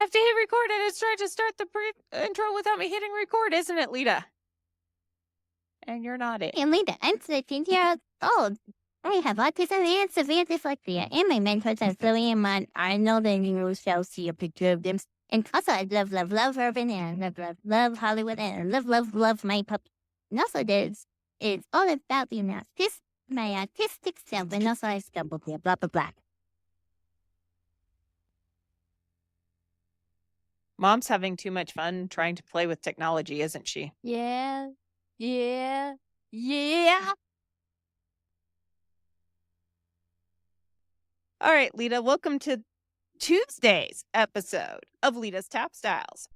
have to hit record and it's trying to start the intro without me hitting record, isn't it, Leta? And you're not it. Hey, Leta, I'm 13 years old. I have autism and severe dyslexia, and my mentors are silly and mad. I know that you shall see a picture of them. And also, I love urban, and I love Hollywood, and I love my puppy. And also, it's all about my autistic self, and also I stumbled here, blah, blah, blah. Mom's having too much fun trying to play with technology, isn't she? Yeah. All right, Leta, welcome to Tuesday's episode of Leta's Tap Styles,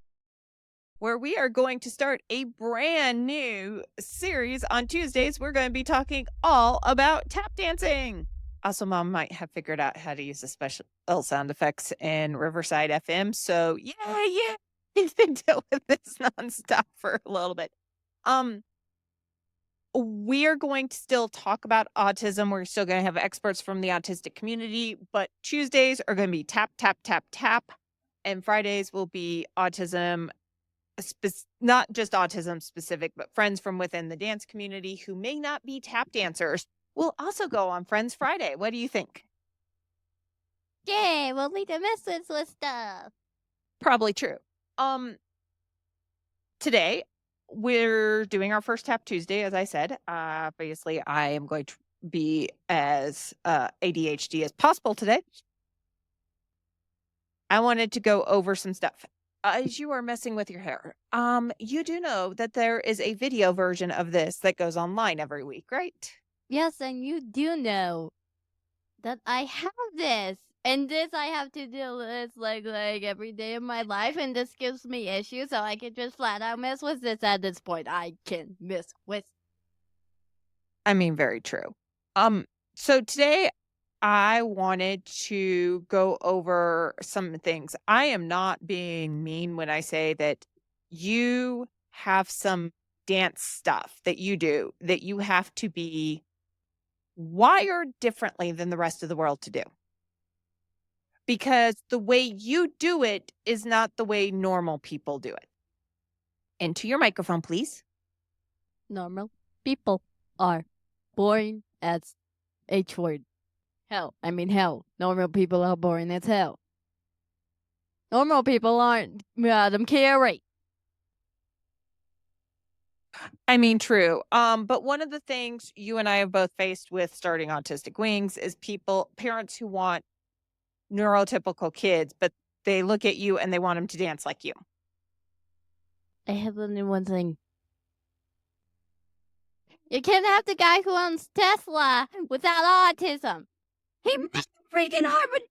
where we are going to start a brand new series on Tuesdays. We're going to be talking all about tap dancing. Also, Mom might have figured out how to use the special sound effects in Riverside FM. So yeah, he's been dealing with this nonstop for a little bit. We are going to still talk about autism. We're still going to have experts from the autistic community, but Tuesdays are going to be tap, tap, tap, tap. And Fridays will be autism, not just autism specific, but friends from within the dance community who may not be tap dancers will also go on Friends Friday. What do you think? Yay, we'll leave the message with stuff. Probably true. Today we're doing our first Tap Tuesday, as I said. Obviously, I am going to be as ADHD as possible today. I wanted to go over some stuff. As you are messing with your hair, you do know that there is a video version of this that goes online every week, right? Yes, and you do know that I have this. And this I have to deal with like every day of my life, and this gives me issues, so I can just flat out mess with this at this point. I can mess with. I mean, very true. So today I wanted to go over some things. I am not being mean when I say that you have some dance stuff that you do that you have to be wired differently than the rest of the world to do. Because the way you do it is not the way normal people do it. Into your microphone, please. Normal people are boring as H word. Hell. Normal people are boring as hell. Normal people aren't Madam Carey. I mean, true. But one of the things you and I have both faced with starting Autistic Wings is parents who want neurotypical kids, but they look at you and they want them to dance like you. I have only one thing. You can't have the guy who owns Tesla without autism. He freaking armadillo.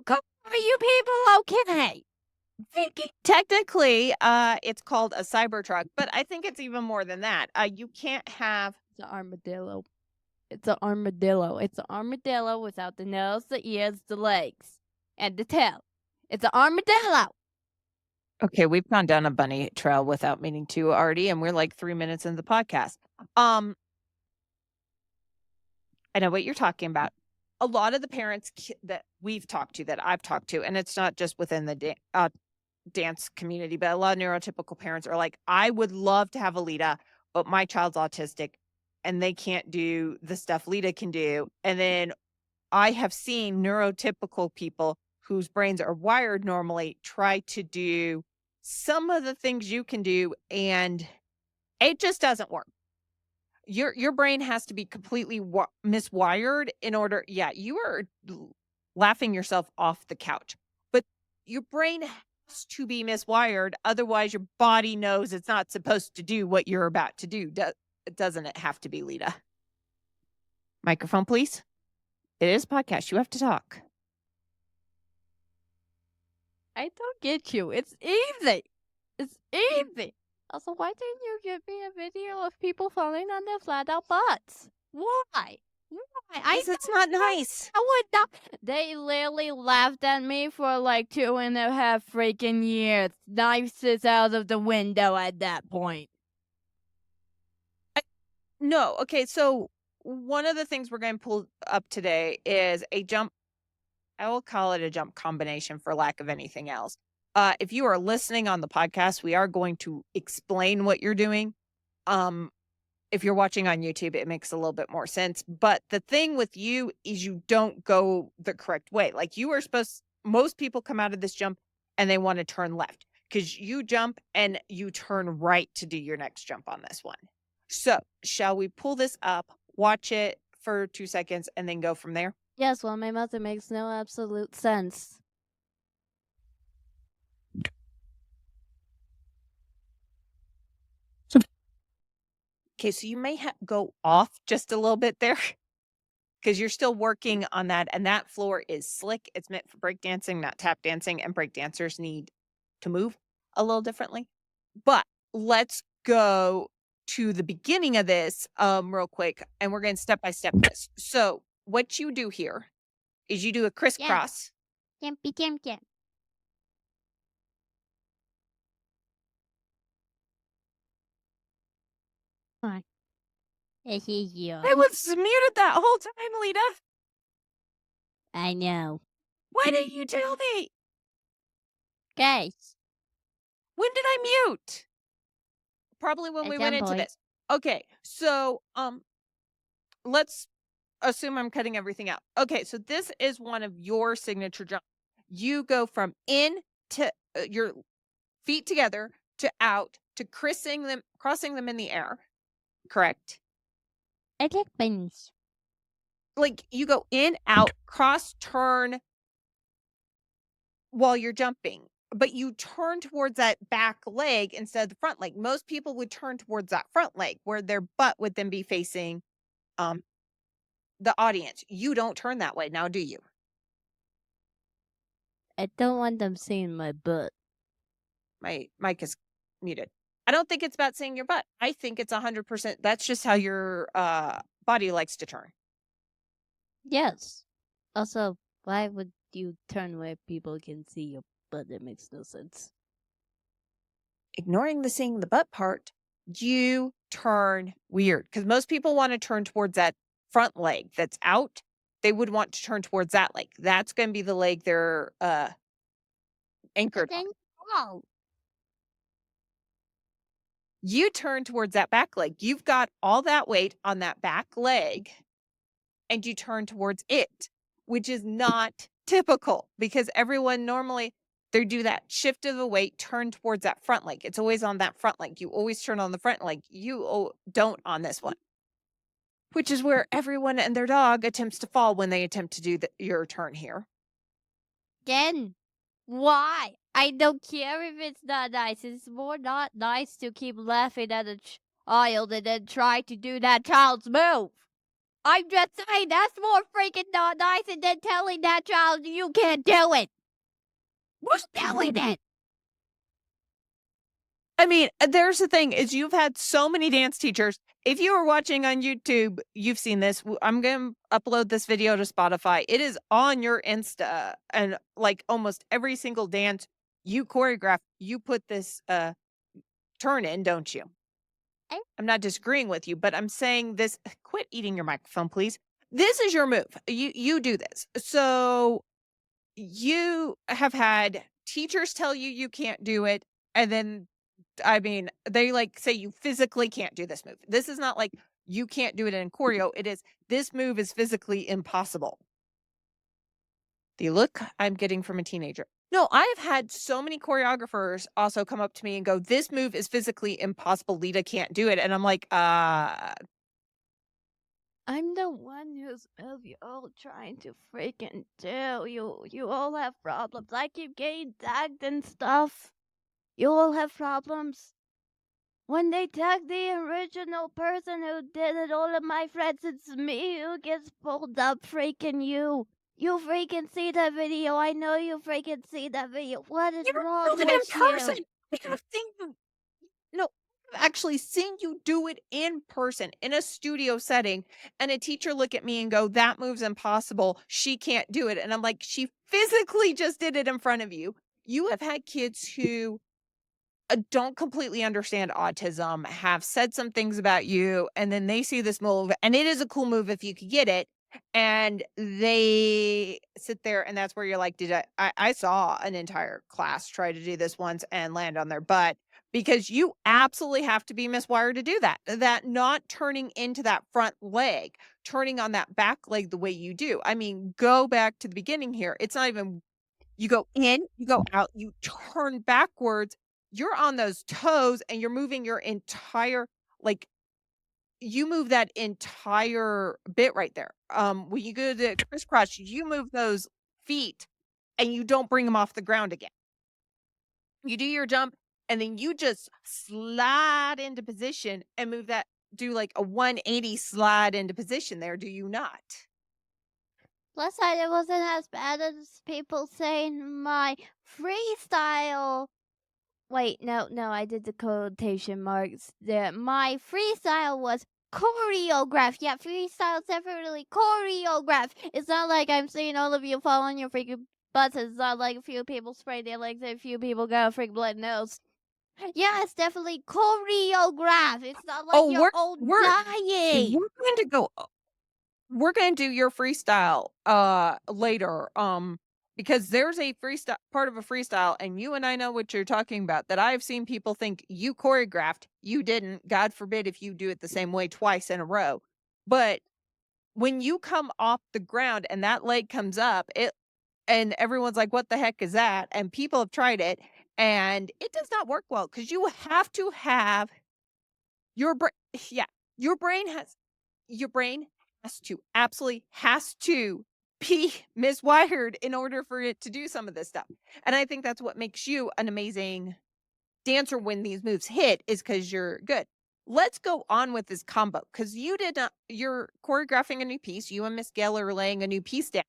Are you people okay? Technically, it's called a Cybertruck, but I think it's even more than that. You can't have It's an armadillo. It's an armadillo. It's an armadillo without the nose, the ears, the legs, and the tail. It's an armadillo. Okay, we've gone down a bunny trail without meaning to already, and we're like 3 minutes into the podcast. I know what you're talking about. A lot of the parents that we've talked to, that I've talked to, and it's not just within the dance community, but a lot of neurotypical parents are like, I would love to have a Leta, but my child's autistic and they can't do the stuff Leta can do. And then I have seen neurotypical people whose brains are wired normally try to do some of the things you can do, and it just doesn't work. Your brain has to be completely miswired in order. Yeah, you are laughing yourself off the couch, but your brain has to be miswired. Otherwise, your body knows it's not supposed to do what you're about to do. Doesn't it have to be, Leta? Microphone, please. It is a podcast. You have to talk. I don't get you. It's easy. It's easy. Also, why didn't you give me a video of people falling on their flat out butts? Why? Because it's not nice. I would not. They literally laughed at me for like 2.5 freaking years. Knives is out of the window at that point. No. Okay. So one of the things we're going to pull up today is a jump. I will call it a jump combination for lack of anything else. If you are listening on the podcast, we are going to explain what you're doing. Um, if you're watching on YouTube, it makes a little bit more sense. But the thing with you is you don't go the correct way. Like you are supposed most people come out of this jump and they want to turn left because you jump and you turn right to do your next jump on this one. So, shall we pull this up, watch it for 2 seconds, and then go from there? Yes, well, my method makes no absolute sense. Okay, so you may go off just a little bit there because you're still working on that, and that floor is slick. It's meant for breakdancing, not tap dancing, and break dancers need to move a little differently. But let's go to the beginning of this real quick, and we're going step by step this. So what you do here is you do a crisscross. Jumpy, jump, jump. Fine. This is you. I was muted that whole time, Lita. I know. Why didn't you tell me? Guys, When did I mute? Probably when at we some went into point. this. Okay, so let's assume I'm cutting everything out. Okay, so this is one of your signature jumps. You go from in to your feet together to out to crossing them in the air. Correct? I like bunnies. Like you go in, out, cross, turn while you're jumping, but you turn towards that back leg instead of the front leg. Most people would turn towards that front leg where their butt would then be facing um the audience. You don't turn that way now, do you? I don't want them seeing my butt. My mic is muted. I don't think it's about seeing your butt. I think it's 100%. That's just how your body likes to turn. Yes. Also, why would you turn where people can see your butt? It makes no sense. Ignoring the seeing the butt part, you turn weird because most people want to turn towards that front leg that's out. They would want to turn towards that leg. That's going to be the leg they're anchored on. Oh, You turn towards that back leg. You've got all that weight on that back leg and you turn towards it, which is not typical because everyone normally they do that shift of the weight, turn towards that front leg. It's always on that front leg. You always turn on the front leg. You don't on this one, which is where everyone and their dog attempts to fall when they attempt to do your turn here. Then, why? I don't care if it's not nice. It's more not nice to keep laughing at a child and then try to do that child's move. I'm just saying that's more freaking not nice than telling that child you can't do it. who's doing it? I mean, there's the thing is you've had so many dance teachers. If you were watching on YouTube, you've seen this. I'm going to upload this video to Spotify. It is on your Insta and like almost every single dance you choreograph, you put this turn in, don't you? I'm not disagreeing with you, but I'm saying this quit eating your microphone, please. This is your move. You do this. So you have had teachers tell you you can't do it and then I mean, they like say you physically can't do this move. This is not like you can't do it in choreo. It is this move is physically impossible. The look I'm getting from a teenager. No, I have had so many choreographers also come up to me and go, "This move is physically impossible. Lita can't do it." And I'm like, I'm the one who's of you all trying to freaking do. You all have problems. I keep getting tagged and stuff. You all have problems. When they tag the original person who did it, all of my friends, it's me who gets pulled up. Freaking you. You freaking see that video. I know you freaking see that video. What is wrong with you? I have seen you. No, I've actually seen you do it in person in a studio setting, and a teacher look at me and go, "That move's impossible. She can't do it." And I'm like, "She physically just did it in front of you." You have had kids who don't completely understand autism, have said some things about you, and then they see this move, and it is a cool move if you could get it, And they sit there, and that's where you're like, "Did I saw an entire class try to do this once and land on their butt, because you absolutely have to be miswired to do that. That not turning into that front leg, turning on that back leg the way you do. I mean, go back to the beginning here. It's not even you go in, you go out, you turn backwards, you're on those toes, and you're moving your entire like you move that entire bit right there. When you go to crisscross, you move those feet and you don't bring them off the ground again. You do your jump and then you just slide into position and move that, do like a 180 slide into position there, do you not? Plus side, it wasn't as bad as people say in my freestyle. Wait, no, I did the quotation marks. My freestyle was choreographed. Yeah, freestyle's definitely choreographed. It's not like I'm seeing all of you fall on your freaking butts. It's not like a few people spray their legs and a few people got a freaking blood nose. Yeah, it's definitely choreographed. It's not like Oh, you're all we're dying. going to go we're gonna do your freestyle, later, because there's a freestyle part of a freestyle, and you and I know what you're talking about, that I've seen people think you choreographed, you didn't, God forbid if you do it the same way twice in a row. But when you come off the ground and that leg comes up, and everyone's like, "What the heck is that?" And people have tried it, and it does not work well because you have to have your brain yeah, your brain has your brain has to absolutely has to be miswired in order for it to do some of this stuff. And I think that's what makes you an amazing dancer when these moves hit is because 'cause you're good. Let's go on with this combo because you did not you're choreographing a new piece. You and Miss Gail are laying a new piece down.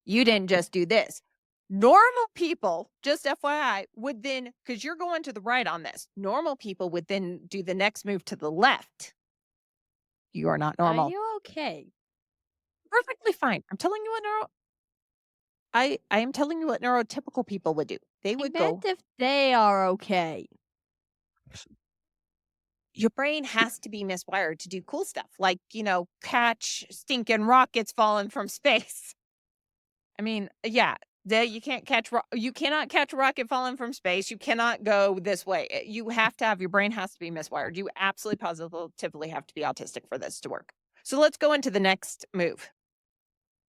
You didn't just do this. Normal people, just FYI, would then, because 'cause you're going to the right on this, normal people would then do the next move to the left. You are not Are normal. you okay? Perfectly fine. I'm telling you what I am telling you what neurotypical people would do. They I would meant go, if they are okay. your brain has to be miswired to do cool stuff, like, catch stinking rockets falling from space. I mean, yeah, you cannot catch a rocket falling from space. You cannot go this way. You have to have your brain has to be miswired. You absolutely positively have to be autistic for this to work. So let's go into the next move.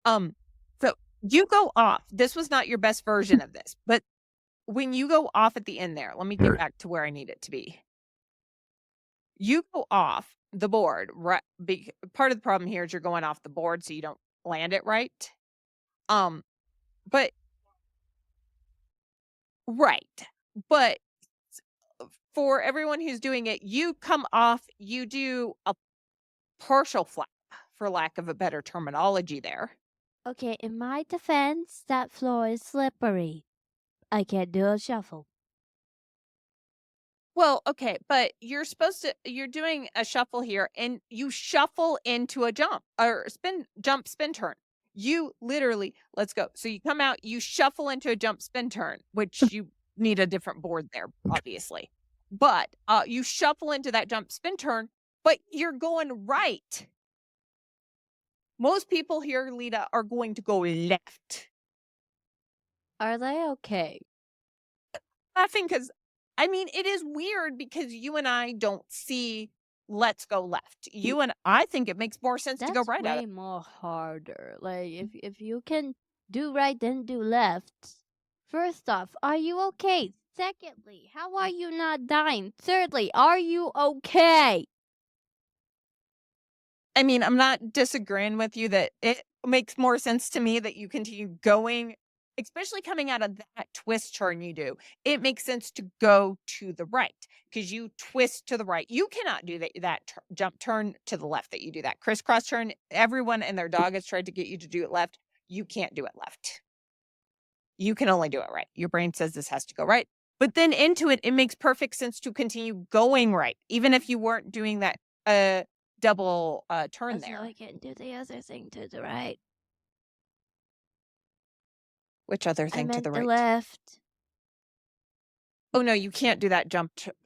Um, so you go off. This was not your best version of this, but when you go off at the end there, let me get back to where I need it to be. You go off the board, right? Part of the problem here is you're going off the board, so you don't land it right. Um, but right, but for everyone who's doing it, you come off, you do a partial flap, for lack of a better terminology there. Okay, in my defense, that floor is slippery. I can't do a shuffle. Well, okay, but you're doing a shuffle here and you shuffle into a jump or spin turn. You literally, let's go. So you come out, you shuffle into a jump spin turn, which you need a different board there, obviously. But you shuffle into that jump spin turn, but you're going right. Most people here, Lita, are going to go left. Are they okay? Laughing because I mean, it is weird because you and I don't see "Let's go left." You and I think it makes more sense to go That's right out of way more harder. Like if you can do right then do left. First off, are you okay? Secondly, how are you not dying? Thirdly, are you okay? I mean, I'm not disagreeing with you that it makes more sense to me that you continue going, especially coming out of that twist turn you do. It makes sense to go to the right because you twist to the right. You cannot do that jump turn to the left that you do that crisscross turn. Everyone and their dog has tried to get you to do it left. You can't do it left. You can only do it right. Your brain says this has to go right. But then into it, it makes perfect sense to continue going right, even if you weren't doing that double turn So there. I can do the other thing to the right. Which other I thing to the meant the right? left. Oh no, you can't do that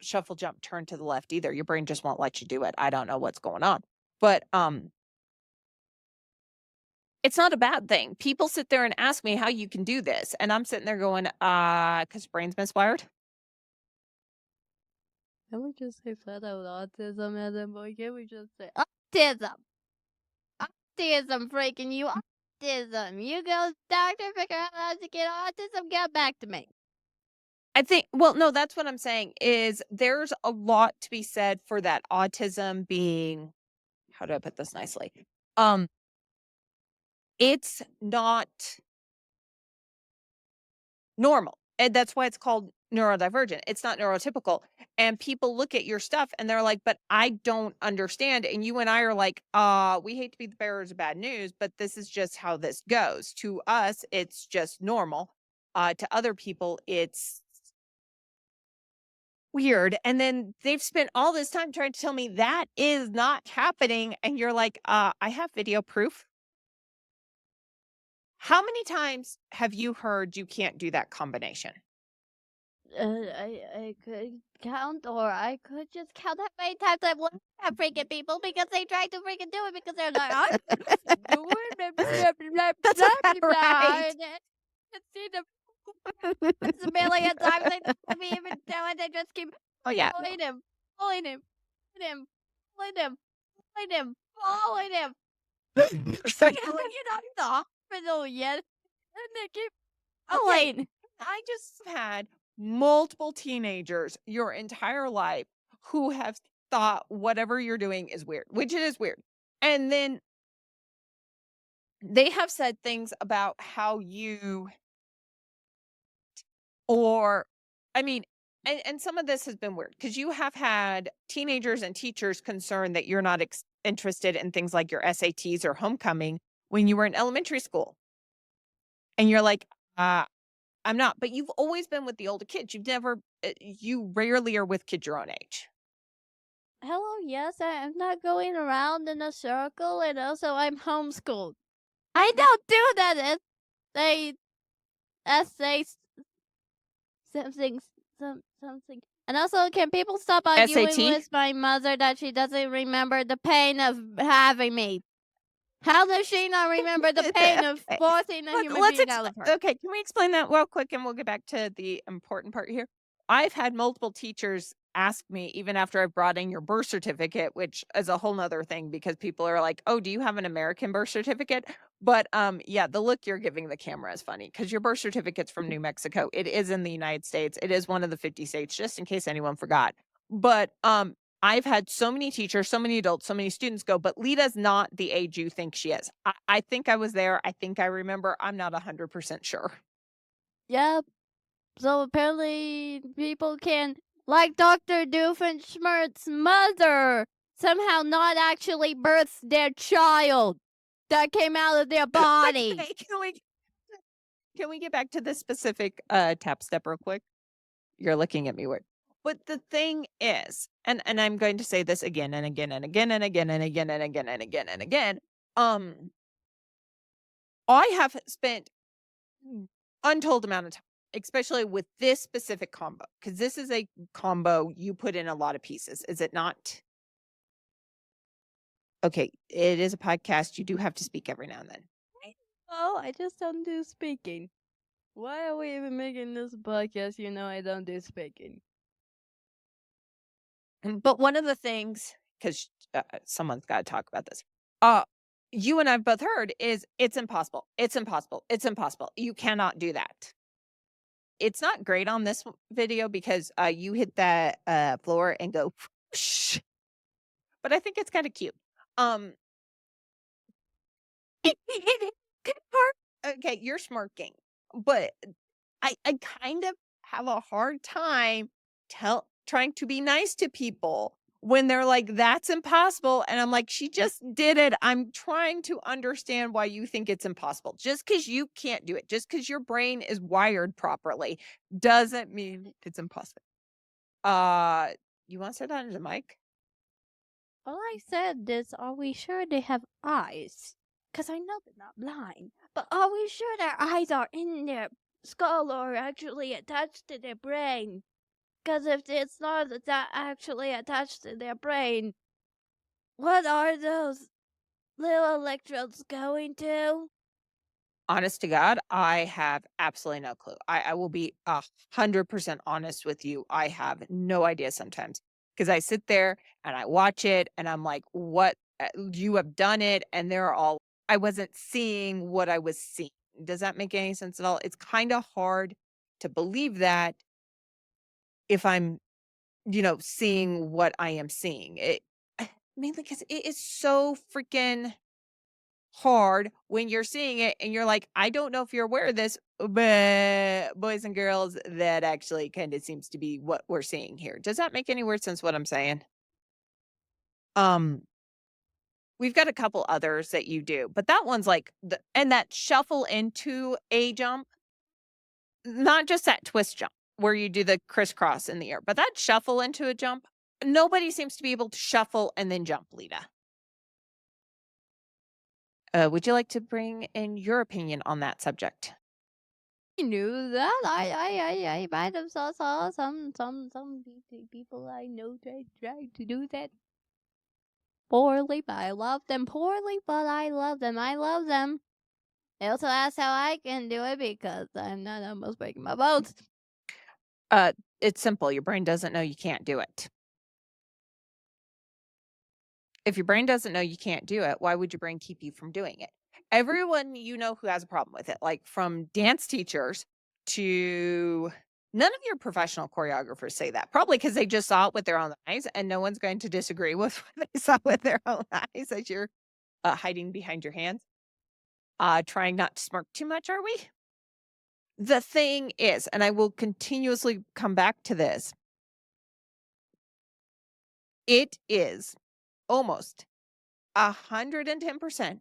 shuffle jump turn to the left either. Your brain just won't let you do it. I don't know what's going on. But It's not a bad thing. People sit there and ask me how you can do this, and I'm sitting there going, because your brain's miswired." Can we just say flat out autism, Adam boy? Can we just say autism? Autism, freaking you, autism. You go, doctor, figure out how to get autism, get back to me. I think well, no, that's what I'm saying is there's a lot to be said for that autism being how do I put this nicely? Um, it's not normal, and that's why it's called neurodivergent. It's not neurotypical, and people look at your stuff and they're like, "But I don't understand," and you and I are like, we hate to be the bearers of bad news, but this is just how this goes. To us, it's just normal. To other people, it's weird, and then they've spent all this time trying to tell me that is not happening, and you're like, I have video proof." How many times have you heard you can't do that combination? I could count, or I could just count how many times I've looked at freaking people because they tried to freaking do it because they're like, I'm doing it, blah, blah, blah, That's blah, about blah, blah, right. and it's seen them it's a million times. They don't let me even do it. They just keep Oh, yeah. pulling him, pulling him, pulling him, pulling him, pulling him, pulling him. So, You haven't get out of the hospital yet, and they keep okay, pulling. I just had multiple teenagers your entire life who have thought whatever you're doing is weird, which it is weird. And then they have said things about how you or I mean, and some of this has been weird because you have had teenagers and teachers concerned that you're not interested in things like your SATs or homecoming when you were in elementary school. And you're like, I'm not. But you've always been with the older kids. You rarely are with kids your own age. Hello, yes, I'm not going around in a circle, and also I'm homeschooled. I don't do that. They essay something, something. And also, can people stop arguing SAT? with my mother that she doesn't remember the pain of having me? How does she not remember the pain of Okay. forcing a human Let's being out of her? okay, can we explain that real quick and we'll get back to the important part here? I've had multiple teachers ask me even after I brought in your birth certificate, which is a whole nother thing because people are like, "Oh, do you have an American birth certificate?" But yeah, the look you're giving the camera is funny because your birth certificate's from New Mexico. It is in the United States. It is one of the 50 states, just in case anyone forgot. But I've had so many teachers, so many adults, so many students go, "But Leta's not the age you think she is." I think I was there. I think I remember. I'm not 100% sure. Yep. So apparently, people can, like Dr. Doofenshmirtz's mother, somehow not actually birth their child that came out of their body. Okay, can we get back to this specific tap step real quick? You're looking at me weird. But the thing is, and I'm going to say this again and again and again and again and again and again and again and again. Um, I have spent untold amount of time, especially with this specific combo, because this is a combo you put in a lot of pieces, is it not? Okay, it is a podcast. You do have to speak every now and then. Oh, I just don't do speaking. Why are we even making this podcast? You know I don't do speaking. But one of the things, because someone's got to talk about this, uh, you and I've both heard is it's impossible. It's impossible. It's impossible. You cannot do that. It's not great on this video because you hit that floor and go, whoosh, but I think it's kind of cute. Um, okay, you're smirking, but I kind of have a hard time trying to be nice to people when they're like, "That's impossible," and I'm like, "She just did it." I'm trying to understand why you think it's impossible. Just because you can't do it, just because your brain is wired properly, doesn't mean it's impossible. Uh, you want to say that into the mic? All I said is, are we sure they have eyes? Because I know they're not blind. But are we sure their eyes are in their skull or actually attached to their brain? Because if it's not actually attached to their brain, what are those little electrodes going to? Honest to God, I have absolutely no clue. I will be 100% honest with you. I have no idea sometimes because I sit there and I watch it and I'm like, what? You have done it. And they're all, I wasn't seeing what I was seeing. Does that make any sense at all? It's kind of hard to believe that if I'm, seeing what I am seeing. Mainly because it is so freaking hard when you're seeing it and you're like, I don't know if you're aware of this, but boys and girls, that actually kind of seems to be what we're seeing here. Does that make any weird sense what I'm saying? Um, we've got a couple others that you do, but that one's like and that shuffle into a jump, not just that twist jump where you do the crisscross in the air, but that shuffle into a jump. Nobody seems to be able to shuffle and then jump, Lita. Would you like to bring in your opinion on that subject? I knew that. I might have saw some people I know tried to do that poorly, but I love them poorly, but I love them. I love them. They also asked how I can do it because I'm not almost breaking my bones. It's simple. Your brain doesn't know you can't do it. If your brain doesn't know you can't do it, why would your brain keep you from doing it? Everyone who has a problem with it, like from dance teachers to none of your professional choreographers say that. Probably because they just saw it with their own eyes, and no one's going to disagree with what they saw with their own eyes as you're hiding behind your hands. Trying not to smirk too much, are we? The thing is, and I will continuously come back to this, it is almost 110%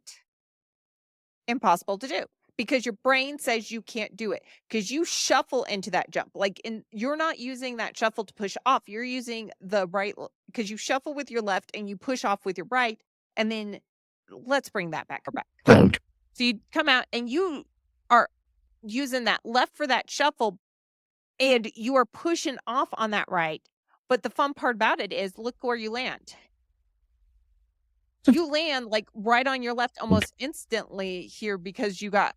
impossible to do because your brain says you can't do it because you shuffle into that jump. You're not using that shuffle to push off. You're using the right because you shuffle with your left and you push off with your right. And then let's bring that back. So you come out and you are using that left for that shuffle and you are pushing off on that right. But the fun part about it is look where you land. You land like right on your left almost instantly here because you got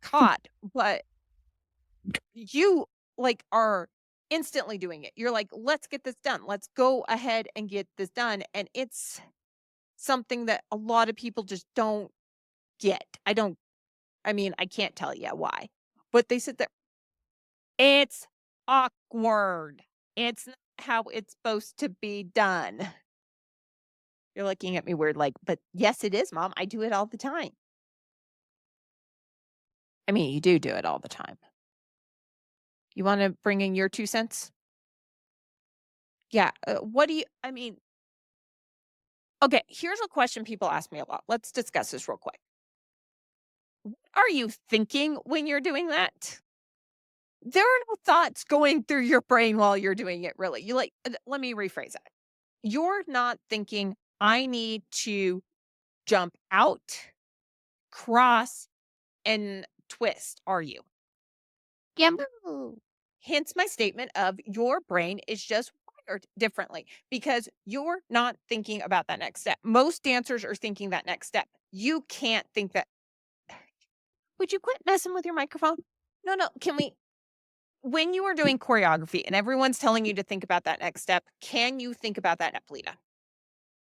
caught, but you are instantly doing it. You're like, let's get this done. Let's go ahead and get this done. And it's something that a lot of people just don't get. I can't tell you why, but they sit there. It's awkward. It's not how it's supposed to be done. You're looking at me weird, like, but yes, it is, Mom. I do it all the time. You do it all the time. You want to bring in your 2 cents? Yeah. What do you, okay, here's a question people ask me a lot. Let's discuss this real quick. What are you thinking when you're doing that? There are no thoughts going through your brain while you're doing it, really. Let me rephrase that. You're not thinking, I need to jump out, cross, and twist, are you? Yahoo! Hence my statement of your brain is just wired differently because you're not thinking about that next step. Most dancers are thinking that next step. You can't think that. Would you quit messing with your microphone? No, can we when you are doing choreography and everyone's telling you to think about that next step, can you think about that, Lita?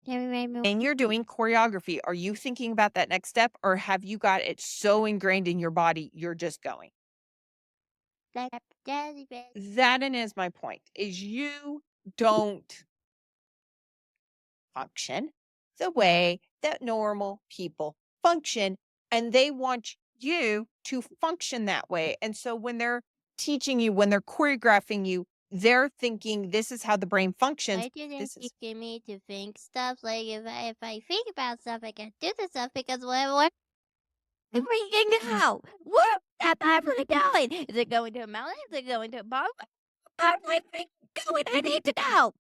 And you're doing choreography, are you thinking about that next step or have you got it so ingrained in your body, you're just going? That is my point, is you don't function the way that normal people function, and they want you to function that way. And so when they're teaching you, when they're choreographing you, they're thinking this is how the brain functions. Why didn't This is teach me to think stuff? Like if I think about stuff, I can do the stuff because what freaking hell? Where am I really going? Is it going to a mountain? Is it going to a bomb? I'm like going. I need to know.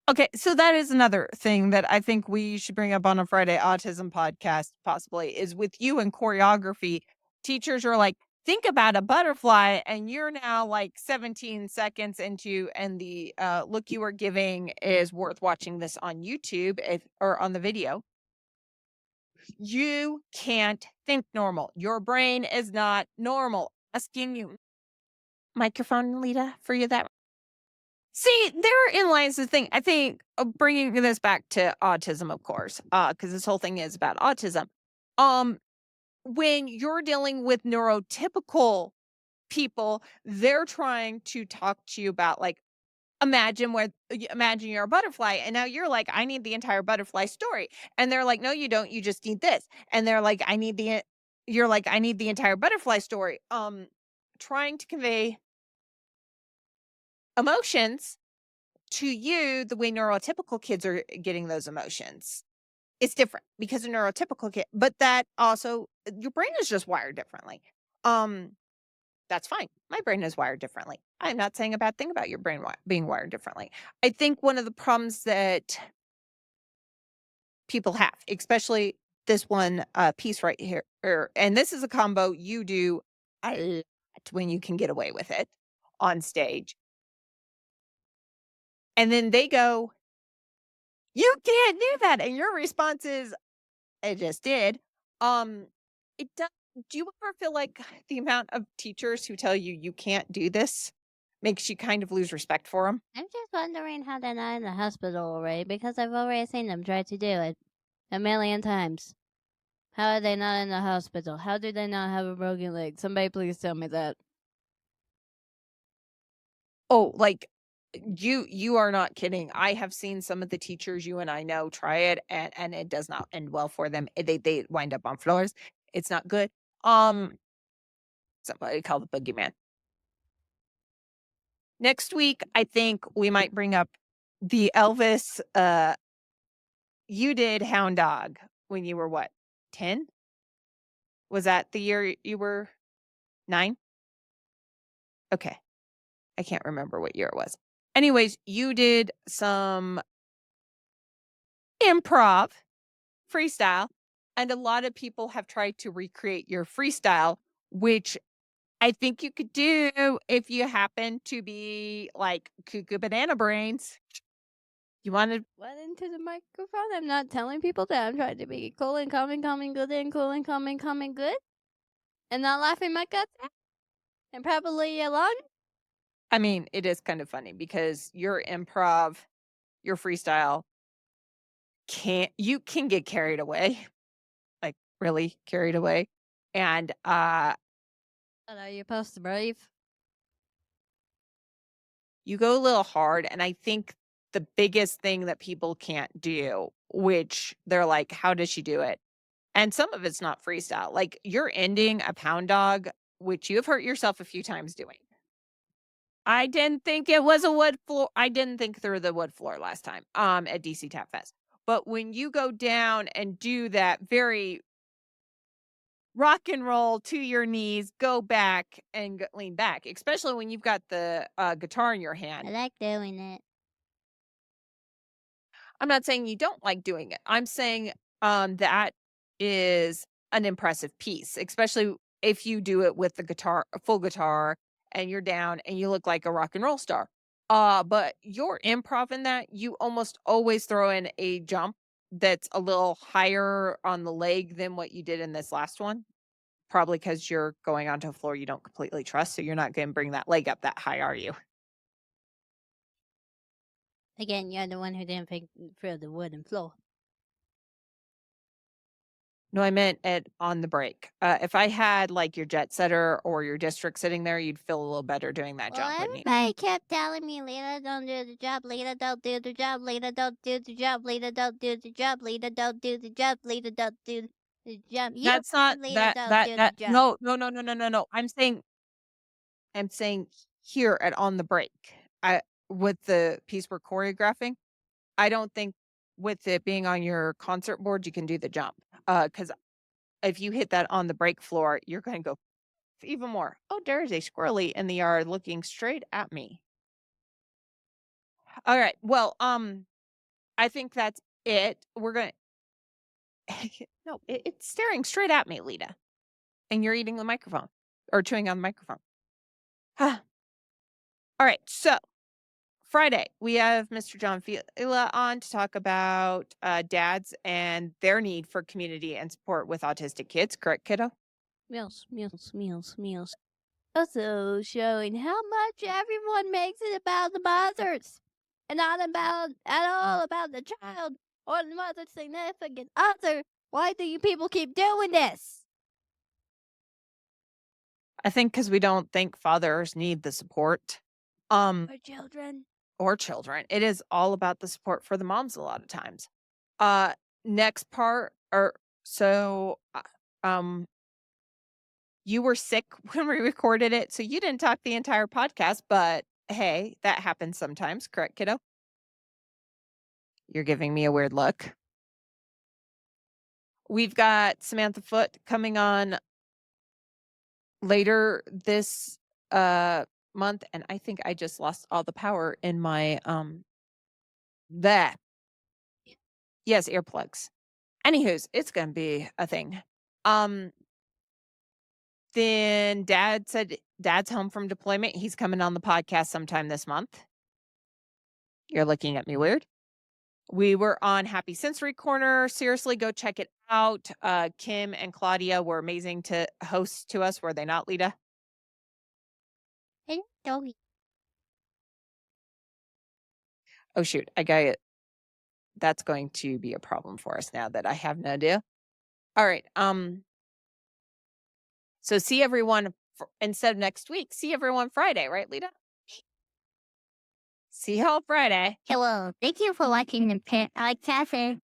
okay. So that is another thing that I think we should bring up on a Friday autism podcast, possibly, is with you and choreography. Teachers are like, think about a butterfly, and you're now like 17 seconds into, and the look you are giving is worth watching this on YouTube or on the video. You can't think normal. Your brain is not normal. Asking you microphone, Lita, for you that. See, therein lies the thing. I think bringing this back to autism, of course, because this whole thing is about autism. Um, when you're dealing with neurotypical people, they're trying to talk to you about like imagine you're a butterfly and now you're like, I need the entire butterfly story. And they're like, no, you don't. You just need this. And they're like, you're like, I need the entire butterfly story. Trying to convey emotions to you the way neurotypical kids are getting those emotions. It's different because a neurotypical kid, but that also your brain is just wired differently. Um, that's fine. My brain is wired differently. I'm not saying a bad thing about your brain being wired differently. I think one of the problems that people have, especially this one piece right here, and this is a combo you do a lot when you can get away with it on stage. And then they go, you can't do that. And your response is, I just did. Um, it does. Do you ever feel like the amount of teachers who tell you you can't do this makes you kind of lose respect for them? I'm just wondering how they're not in the hospital already because I've already seen them try to do it a million times. How are they not in the hospital? How do they not have a broken leg? Somebody please tell me that. Oh, like you are not kidding. I have seen some of the teachers you and I know try it and it does not end well for them. They wind up on floors. It's not good. Somebody call the boogeyman. Next week, I think we might bring up the Elvis you did Hound Dog when you were what? 10? Was that the year you were 9? Okay. I can't remember what year it was. Anyways, you did some improv, freestyle, and a lot of people have tried to recreate your freestyle, which I think you could do if you happen to be like cuckoo banana brains. You wanted What into the microphone? I'm not telling people that I'm trying to be cool and calming, good and cool and calming, good. And not laughing my guts out. And probably alone. I mean, it is kind of funny because your improv, your freestyle can get carried away, like really carried away. And But are you supposed to breathe? you go a little hard. And I think the biggest thing that people can't do, which they're like, how does she do it? And some of it's not freestyle. Like you're ending a pound dog, which you have hurt yourself a few times doing. I didn't think it was a wood floor. I didn't think through the wood floor last time at DC Tap Fest. But when you go down and do that very rock and roll to your knees, go back and lean back, especially when you've got the guitar in your I hand. like doing it. I'm not saying you don't like doing it. I'm saying that is an impressive piece, especially if you do it with the guitar, a full guitar, and you're down and you look like a rock and roll star. But your improv in that, you almost always throw in a jump that's a little higher on the leg than what you did in this last one. Probably because you're going onto a floor you don't completely trust, so you're not gonna bring that leg up that high, are you? Again, you're the one who didn't think through the wooden floor. No, I meant it on the break. If I had, like, your jet setter or your district sitting there, you'd feel a little better doing that Well, jump, wouldn't you? everybody kept telling me, Lena, don't do the job, Lena, don't do the job, Lena, don't do the job, Lena, don't do the job, Lena, don't do the job, Lena, don't do the job. You That's not said, Lena, that don't that do the that job. no, no, no, no, no, no, no. I'm saying here at On the Break, I with the piece we're choreographing, I don't think with it being on your concert board, you can do the jump. Because if you hit that on the break floor, you're gonna go even more. "Oh, there's a squirrely in the yard looking straight at me." Alright, well, I think that's it. We're gonna no, it's staring straight at me, Lita, and you're eating the microphone or chewing on the microphone. Alright, so Friday, we have Mr. John Fela on to talk about dads and their need for community and support with autistic kids. Correct, kiddo? Meals, meals, meals, meals. Also showing how much everyone makes it about the mothers and not about at all about the child or the mother's significant other. Why do you people keep doing this? I think because we don't think fathers need the support. For children. Or children. It is all about the support for the moms a lot of times. Next part, you were sick when we recorded it, so you didn't talk the entire podcast, but hey, that happens sometimes, correct, kiddo? You're giving me a weird look. We've got Samantha Foote coming on later this month, and I think I just lost all the power in my that. Yes, earplugs. Anywho's, it's gonna be a thing. Then dad said dad's home from deployment. He's coming on the podcast sometime this month. You're looking at me weird. We were on Happy Sensory Corner. Seriously, go check it out. Kim and Claudia were amazing to host to us, were they not, Leta? And doggy. Oh shoot, I got it. That's going to be a problem for us now that I have no idea. All right. So see everyone instead of next week. See everyone Friday, right, Leta? See y'all Friday. Hello, thank you for watching the podcast.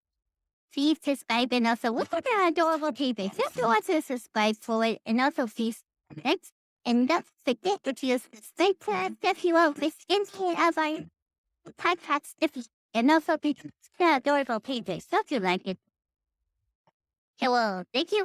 Please subscribe and also look at the adorable babies. If you want to subscribe for it, and also please next. And don't forget to use the subscribe tab if you want this instant of our podcast. And also be the adorable pages. Hope you like it. Hello, thank you